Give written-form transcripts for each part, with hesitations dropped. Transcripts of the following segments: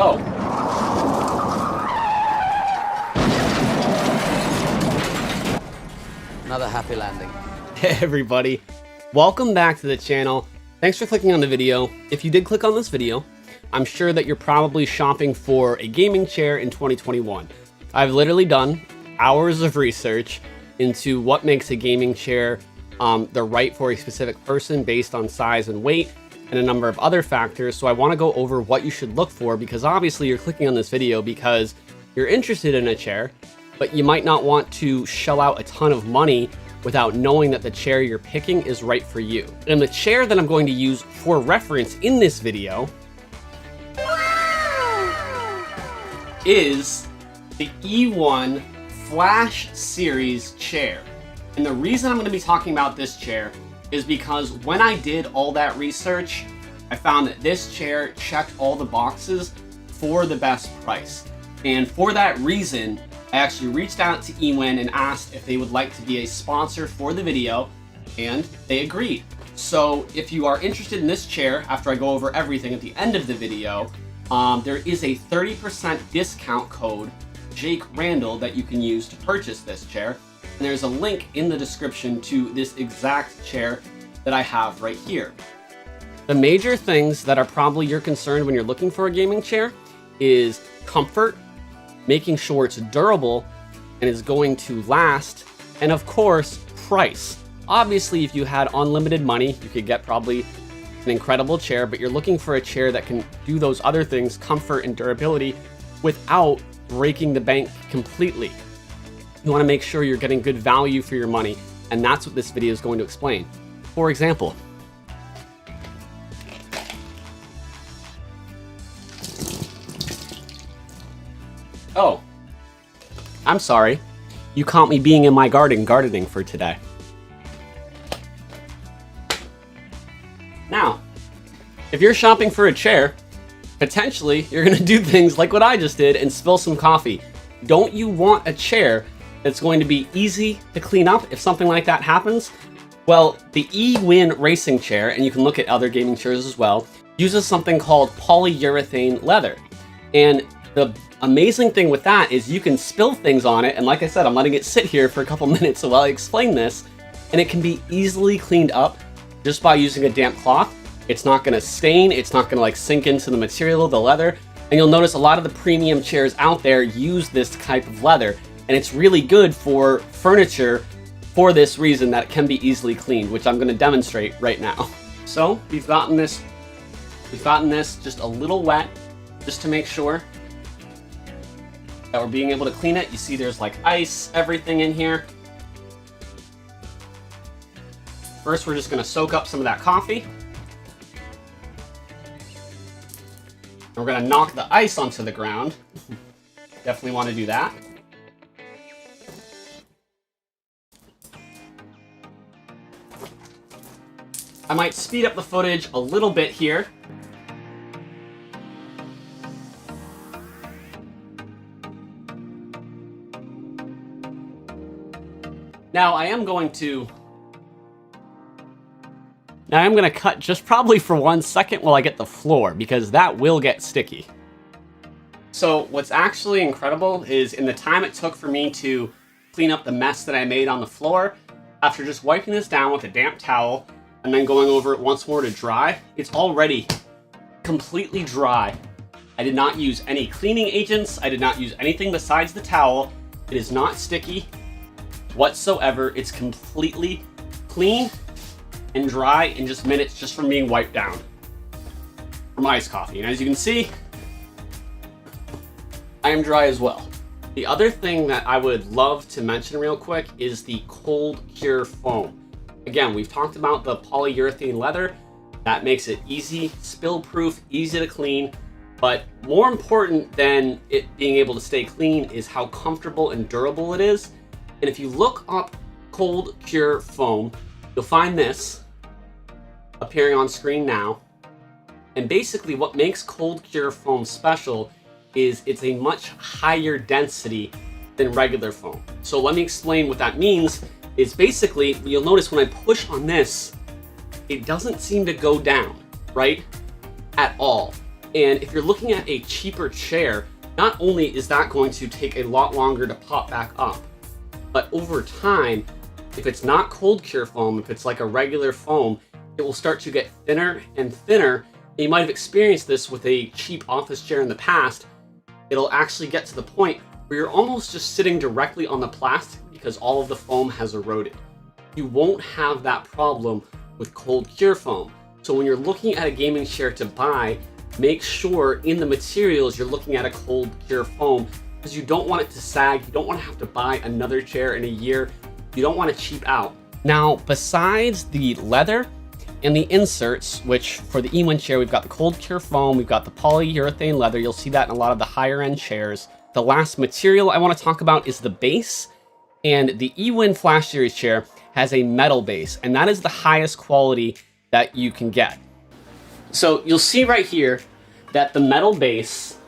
Oh. Another happy landing. Hey everybody, welcome back to the channel. Thanks for clicking on the video. If you did click on this video, I'm sure that you're probably shopping for a gaming chair in 2021. I've literally done hours of research into what makes a gaming chair the right for a specific person based on size and weight and a number of other factors. So I want to go over what you should look for, because obviously you're clicking on this video because you're interested in a chair, but you might not want to shell out a ton of money without knowing that the chair you're picking is right for you. And the chair that I'm going to use for reference in this video is the E1 Flash Series chair. And the reason I'm going to be talking about this chair is because when I did all that research, I found that this chair checked all the boxes for the best price. And for that reason, I actually reached out to Ewin and asked if they would like to be a sponsor for the video, and they agreed. So if you are interested in this chair, after I go over everything at the end of the video, there is a 30% discount code, Jake Randall, that you can use to purchase this chair. And there's a link in the description to this exact chair that I have right here. The major things that are probably your concern when you're looking for a gaming chair is comfort, making sure it's durable and is going to last, and of course, price. Obviously, if you had unlimited money, you could get probably an incredible chair, but you're looking for a chair that can do those other things, comfort and durability, without breaking the bank completely. You want to make sure you're getting good value for your money, and that's what this video is going to explain. For example, oh, I'm sorry. You caught me being in my gardening for today. Now, if you're shopping for a chair, potentially you're going to do things like what I just did and spill some coffee. Don't you want a chair that's going to be easy to clean up if something like that happens? Well, the ewinracing chair, and you can look at other gaming chairs as well, uses something called polyurethane leather. And the amazing thing with that is you can spill things on it, and like I said, I'm letting it sit here for a couple minutes while I explain this, and it can be easily cleaned up just by using a damp cloth. It's not going to stain, it's not going to like sink into the material of the leather, and you'll notice a lot of the premium chairs out there use this type of leather, and it's really good for furniture for this reason, that it can be easily cleaned, which I'm going to demonstrate right now. So we've gotten this just a little wet, just to make sure that we're being able to clean it. You see there's like ice, everything in here. First, we're just going to soak up some of that coffee. And we're going to knock the ice onto the ground. Definitely want to do that. I might speed up the footage a little bit here. Now I am going to cut just probably for 1 second while I get the floor, because that will get sticky. So what's actually incredible is in the time it took for me to clean up the mess that I made on the floor, after just wiping this down with a damp towel and then going over it once more to dry, it's already completely dry. I did not use any cleaning agents. I did not use anything besides the towel. It is not sticky whatsoever. It's completely clean and dry in just minutes, just from being wiped down from iced coffee. And as you can see, I am dry as well. The other thing that I would love to mention real quick is the cold cure foam. Again, we've talked about the polyurethane leather. That makes it easy, spill proof, easy to clean. But more important than it being able to stay clean is how comfortable and durable it is. And if you look up cold cure foam, you'll find this appearing on screen now. And basically what makes cold cure foam special is it's a much higher density than regular foam. So let me explain what that means. Is basically, you'll notice when I push on this, it doesn't seem to go down, right? At all. And if you're looking at a cheaper chair, not only is that going to take a lot longer to pop back up, but over time, if it's not cold cure foam, if it's like a regular foam, it will start to get thinner and thinner. And you might have experienced this with a cheap office chair in the past. It'll actually get to the point where you're almost just sitting directly on the plastic because all of the foam has eroded. You won't have that problem with cold cure foam. So when you're looking at a gaming chair to buy, make sure in the materials you're looking at a cold cure foam, because you don't want it to sag. You don't want to have to buy another chair in a year. You don't want to cheap out. Now, besides the leather and the inserts, which for the Ewin chair, we've got the cold cure foam, we've got the polyurethane leather. You'll see that in a lot of the higher end chairs. The last material I want to talk about is the base. And the Ewin Flash Series chair has a metal base, and that is the highest quality that you can get. So you'll see right here that the metal base,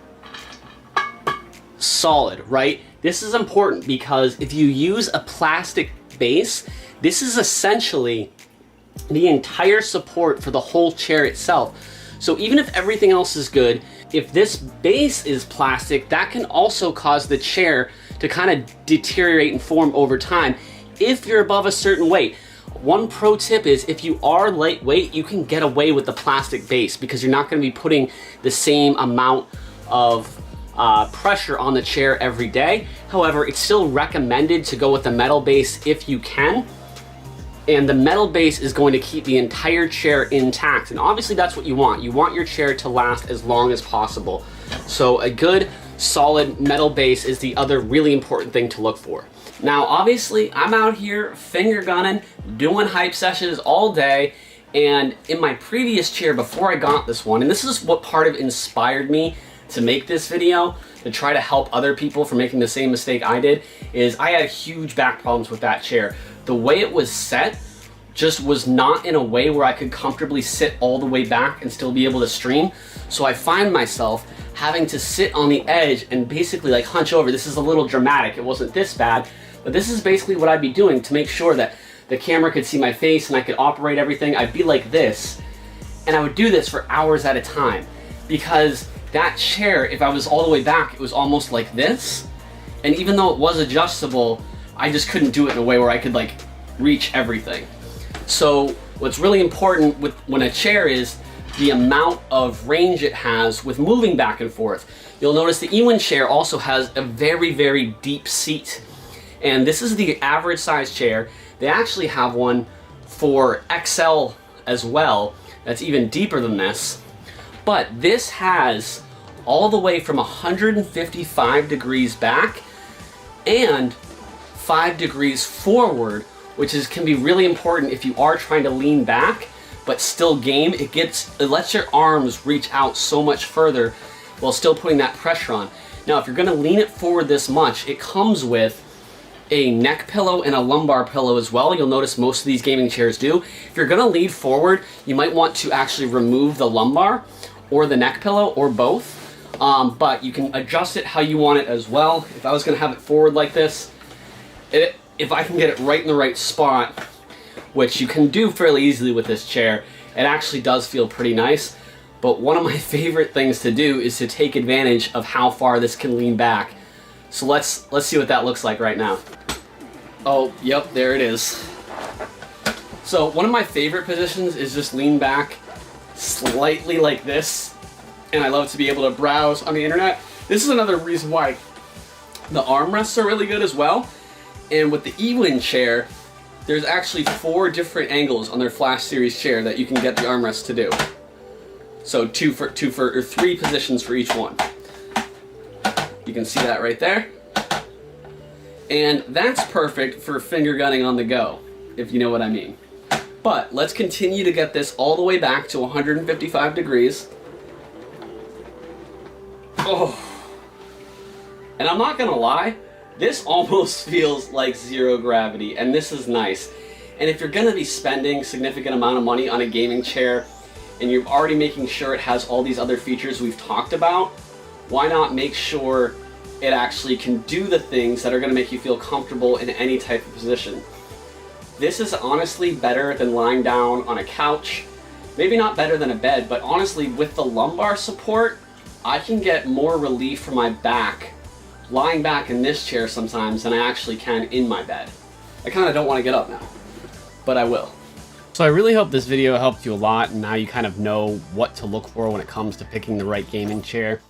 solid, right? This is important because if you use a plastic base, this is essentially the entire support for the whole chair itself. So even if everything else is good, if this base is plastic, that can also cause the chair to kind of deteriorate and form over time if you're above a certain weight. One pro tip is if you are lightweight, you can get away with the plastic base because you're not going to be putting the same amount of pressure on the chair every day. However, it's still recommended to go with the metal base if you can. And the metal base is going to keep the entire chair intact. And obviously that's what you want. You want your chair to last as long as possible. So a good solid metal base is the other really important thing to look for. Now, obviously I'm out here finger gunning, doing hype sessions all day. And in my previous chair before I got this one, and this is what part of inspired me to make this video, to try to help other people from making the same mistake I did, is I had huge back problems with that chair. The way it was set just was not in a way where I could comfortably sit all the way back and still be able to stream. So I find myself having to sit on the edge and basically like hunch over. This is a little dramatic. It wasn't this bad, but this is basically what I'd be doing to make sure that the camera could see my face and I could operate everything. I'd be like this, and I would do this for hours at a time because that chair, if I was all the way back, it was almost like this. And even though it was adjustable, I just couldn't do it in a way where I could like reach everything. So what's really important with when a chair is the amount of range it has with moving back and forth. You'll notice the Ewin chair also has a very, very deep seat. And this is the average size chair. They actually have one for XL as well that's even deeper than this. But this has all the way from 155 degrees back and 5 degrees forward, which can be really important if you are trying to lean back but still game. It lets your arms reach out so much further while still putting that pressure on. Now, if you're going to lean it forward this much, it comes with a neck pillow and a lumbar pillow as well. You'll notice most of these gaming chairs do. If you're going to lean forward, you might want to actually remove the lumbar or the neck pillow or both. But you can adjust it how you want it as well. If I was going to have it forward like this, if I can get it right in the right spot, which you can do fairly easily with this chair, it actually does feel pretty nice. But one of my favorite things to do is to take advantage of how far this can lean back. So let's see what that looks like right now. Oh, yep, there it is. So one of my favorite positions is just lean back slightly like this. And I love to be able to browse on the internet. This is another reason why the armrests are really good as well. And with the Ewin chair, there's actually 4 different angles on their Flash Series chair that you can get the armrest to do. So 3 positions for each one. You can see that right there. And that's perfect for finger gunning on the go, if you know what I mean. But let's continue to get this all the way back to 155 degrees. Oh. And I'm not gonna lie, this almost feels like zero gravity, and this is nice. And if you're gonna be spending a significant amount of money on a gaming chair, and you're already making sure it has all these other features we've talked about, why not make sure it actually can do the things that are gonna make you feel comfortable in any type of position. This is honestly better than lying down on a couch Maybe not better than a bed, but honestly, with the lumbar support, I can get more relief from my back lying back in this chair sometimes than I actually can in my bed. I kind of don't want to get up now, but I will. So I really hope this video helped you a lot, and now you kind of know what to look for when it comes to picking the right gaming chair.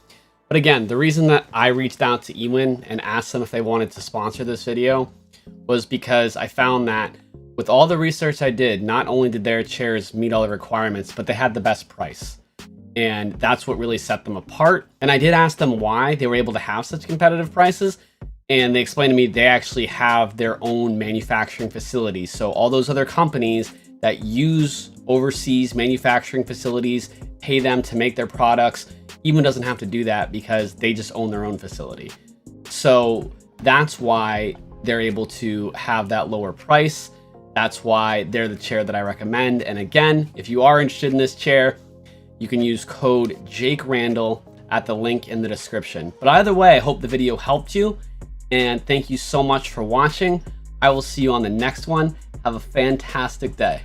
But again, the reason that I reached out to Ewin and asked them if they wanted to sponsor this video was because I found that with all the research I did, not only did their chairs meet all the requirements, but they had the best price. And that's what really set them apart. And I did ask them why they were able to have such competitive prices. And they explained to me they actually have their own manufacturing facilities. So all those other companies that use overseas manufacturing facilities, pay them to make their products, Ewin doesn't have to do that because they just own their own facility. So that's why they're able to have that lower price. That's why they're the chair that I recommend. And again, if you are interested in this chair, you can use code Jake Randall at the link in the description. But either way, I hope the video helped you, and thank you so much for watching. I will see you on the next one. Have a fantastic day.